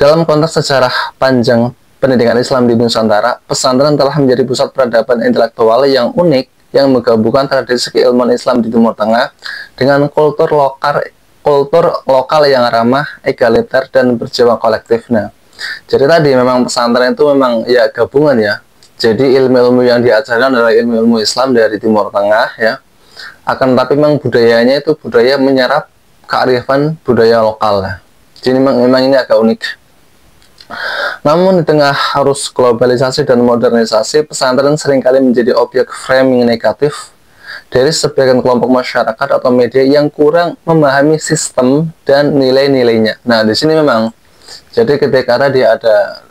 Dalam konteks sejarah panjang pendidikan Islam di Nusantara, pesantren telah menjadi pusat peradaban intelektual yang unik yang menggabungkan tradisi keilmuan Islam di Timur Tengah dengan kultur lokal yang ramah, egaliter, dan berjiwa kolektif. Nah, jadi tadi memang pesantren itu memang ya gabungan ya. Jadi ilmu-ilmu yang diajarkan adalah ilmu-ilmu Islam dari Timur Tengah ya. Akan tetapi memang budayanya itu budaya menyerap kearifan budaya lokal. Nah, jadi memang ini agak unik. Namun di tengah arus globalisasi dan modernisasi, pesantren seringkali menjadi objek framing negatif dari sebagian kelompok masyarakat atau media yang kurang memahami sistem dan nilai-nilainya. Nah, di sini memang, jadi ketika tadi ada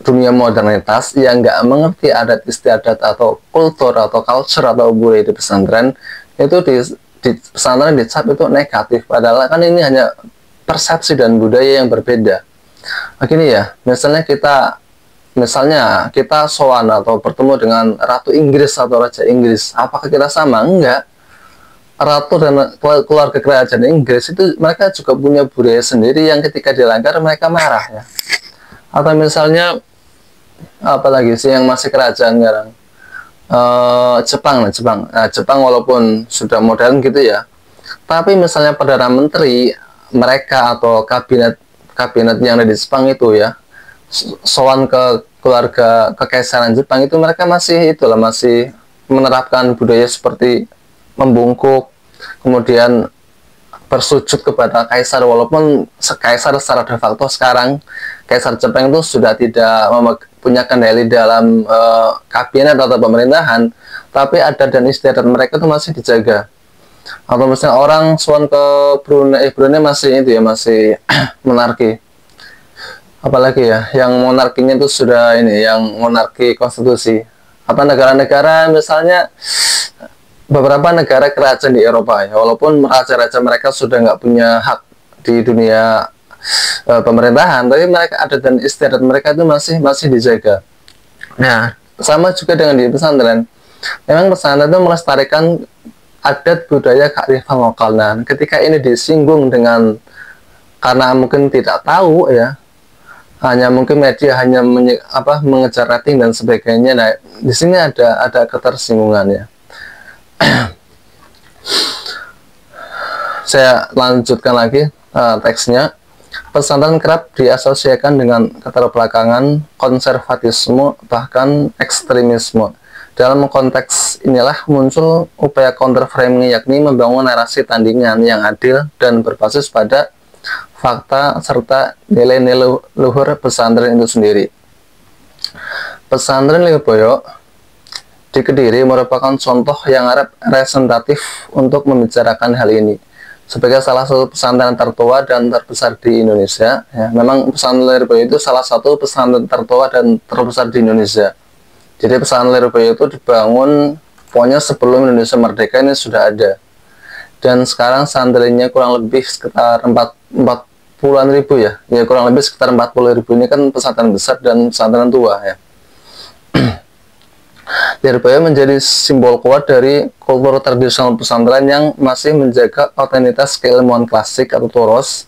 dunia modernitas yang nggak mengerti adat istiadat atau kultur atau culture atau budaya di pesantren, itu di pesantren dicap itu negatif. Padahal kan ini hanya persepsi dan budaya yang berbeda. Begini ya, misalnya kita sowan atau bertemu dengan Ratu Inggris atau Raja Inggris, apakah kita sama? Enggak. Ratu dan keluarga kerajaan Inggris itu mereka juga punya budaya sendiri yang ketika dilanggar mereka marah ya. Atau misalnya apalagi sih yang masih kerajaan sekarang, Jepang. Nah, Jepang walaupun sudah modern gitu ya, tapi misalnya Perdana Menteri mereka atau kabinet yang ada di Jepang itu ya, sowan ke keluarga kekaisaran Jepang itu mereka masih menerapkan budaya seperti membungkuk, kemudian bersujud kepada kaisar, walaupun kaisar secara de facto sekarang kaisar Jepang itu sudah tidak punya kendali dalam kabinet atau pemerintahan, tapi adat dan istiadat mereka itu masih dijaga. Atau misalnya orang sowan ke Brunei masih itu ya, masih monarki. Apalagi ya, yang monarkinya itu sudah ini, yang monarki konstitusi. Apa negara-negara misalnya beberapa negara kerajaan di Eropa ya, walaupun raja-raja mereka sudah nggak punya hak di dunia pemerintahan, tapi mereka adat dan istiadat mereka itu masih dijaga. Nah, sama juga dengan di pesantren. Memang pesantren itu melestarikan adat budaya kearifan lokal. Nah, ketika ini disinggung karena mungkin tidak tahu ya, hanya mungkin media hanya mengejar rating dan sebagainya. Nah, di sini ada ketersinggungan ya. Saya lanjutkan lagi teksnya. Pesantren kerap diasosiasikan dengan keterbelakangan, konservatisme, bahkan ekstremisme. Dalam konteks inilah muncul upaya counterframing, yakni membangun narasi tandingan yang adil dan berbasis pada fakta serta nilai-nilai luhur pesantren itu sendiri. Pesantren Lirboyo di Kediri merupakan contoh yang representatif untuk membicarakan hal ini. Sebagai salah satu pesantren tertua dan terbesar di Indonesia, ya, memang pesantren Lirboyo itu salah satu pesantren tertua dan terbesar di Indonesia. Jadi pesantren Lirboyo itu dibangun pokoknya sebelum Indonesia merdeka ini sudah ada. Dan sekarang santrinya kurang lebih sekitar 40-an ribu ya. Ya kurang lebih sekitar 40 ribu, ini kan pesantren besar dan pesantren tua ya. Lirboyo menjadi simbol kuat dari kultur tradisional pesantren yang masih menjaga otentitas keilmuan klasik atau turos,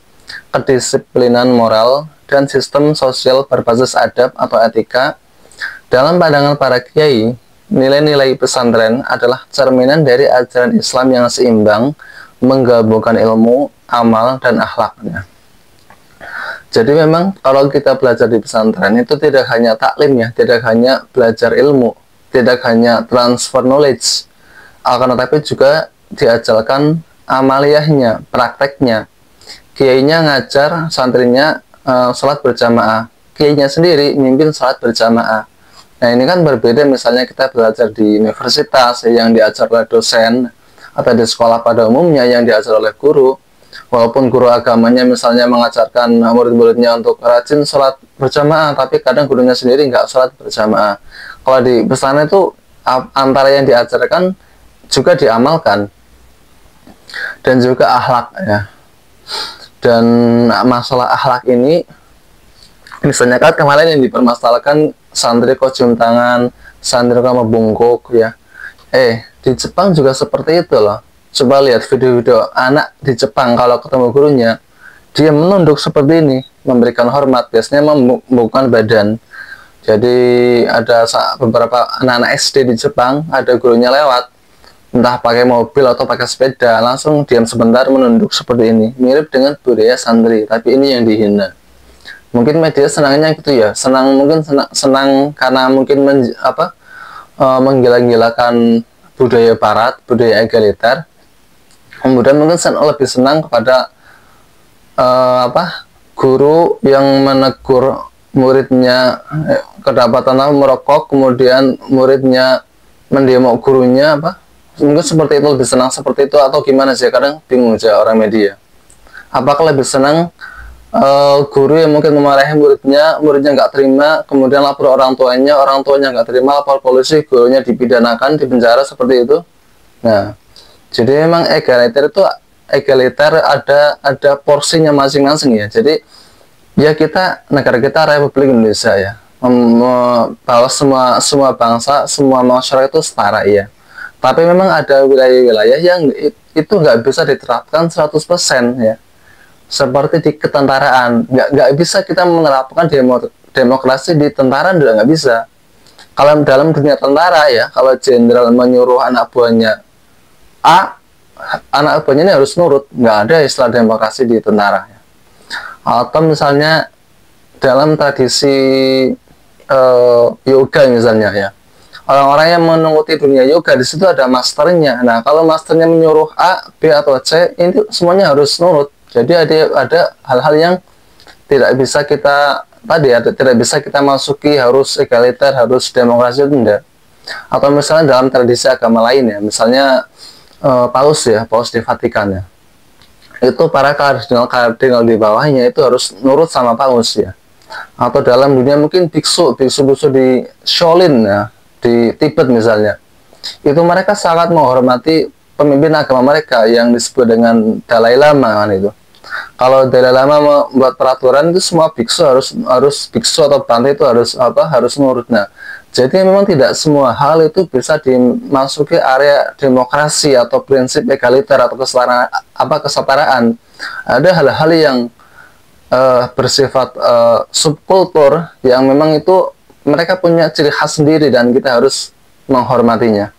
kedisiplinan moral, dan sistem sosial berbasis adab atau etika. Dalam pandangan para kiai, nilai-nilai pesantren adalah cerminan dari ajaran Islam yang seimbang, menggabungkan ilmu, amal, dan akhlaknya. Jadi memang kalau kita belajar di pesantren itu tidak hanya taklim ya, tidak hanya belajar ilmu, tidak hanya transfer knowledge, akan tetapi juga diajarkan amaliyahnya, prakteknya. Kiainya ngajar santrinya sholat berjamaah, kiainya sendiri mimpin sholat berjamaah. Nah, ini kan berbeda misalnya kita belajar di universitas yang diajar oleh dosen, atau di sekolah pada umumnya yang diajar oleh guru. Walaupun guru agamanya misalnya mengajarkan murid-muridnya untuk rajin sholat berjamaah, tapi kadang gurunya sendiri nggak sholat berjamaah. Kalau di pesantren itu antara yang diajarkan juga diamalkan, dan juga akhlak ya. Dan masalah akhlak ini misalnya kan kemarin yang dipermasalahkan santri kok cium tangan, santri kok membungkuk ya. Di Jepang juga seperti itu loh. Coba lihat video-video anak di Jepang kalau ketemu gurunya dia menunduk seperti ini, memberikan hormat, biasanya membungkukkan badan. Jadi ada beberapa anak-anak SD di Jepang, ada gurunya lewat, entah pakai mobil atau pakai sepeda, langsung diam sebentar menunduk seperti ini, mirip dengan budaya santri, tapi ini yang dihina. Mungkin media senangnya gitu ya, mungkin senang karena mungkin menggila-gilakan budaya barat, budaya egaliter. Kemudian mungkin lebih senang kepada guru yang menegur muridnya kedapatan merokok, kemudian muridnya mendemo gurunya mungkin seperti itu, lebih senang seperti itu, atau gimana sih? Kadang bingung aja orang media. Apakah lebih senang guru yang mungkin memarahi muridnya nggak terima, kemudian lapor orang tuanya nggak terima, lapor polisi, gurunya dipidanakan, dipenjara, seperti itu. Nah, jadi memang egaliter ada porsinya masing-masing ya. Jadi ya negara kita Republik Indonesia ya, bahwa semua bangsa, semua masyarakat itu setara ya. Tapi memang ada wilayah-wilayah yang itu nggak bisa diterapkan 100% ya. Seperti di ketentaraan, nggak bisa kita menerapkan demokrasi di tentara, juga nggak bisa. Kalau dalam dunia tentara ya, kalau jenderal menyuruh anak buahnya A, anak buahnya ini harus nurut, nggak ada istilah demokrasi di tentara ya. Atau misalnya dalam tradisi yoga misalnya ya, orang-orang yang mengikuti dunia yoga, di situ ada masternya. Nah, kalau masternya menyuruh A, B atau C, ini semuanya harus nurut. Jadi ada hal-hal yang tidak bisa kita masuki, harus egaliter, harus demokrasi, itu enggak. Atau misalnya dalam tradisi agama lain ya, misalnya Paus di Vatikan ya, itu para kardinal di bawahnya itu harus nurut sama Paus ya. Atau dalam dunia mungkin biksu di Shaolin ya, di Tibet misalnya, itu mereka sangat menghormati pemimpin agama mereka yang disebut dengan Dalai Lama kan itu. Kalau Dalai Lama membuat peraturan, itu semua biksu harus biksu atau bante itu harus nurut. Nah, jadi memang tidak semua hal itu bisa dimasuki area demokrasi atau prinsip egaliter atau kesetaraan. Ada hal-hal yang bersifat subkultur yang memang itu mereka punya ciri khas sendiri dan kita harus menghormatinya.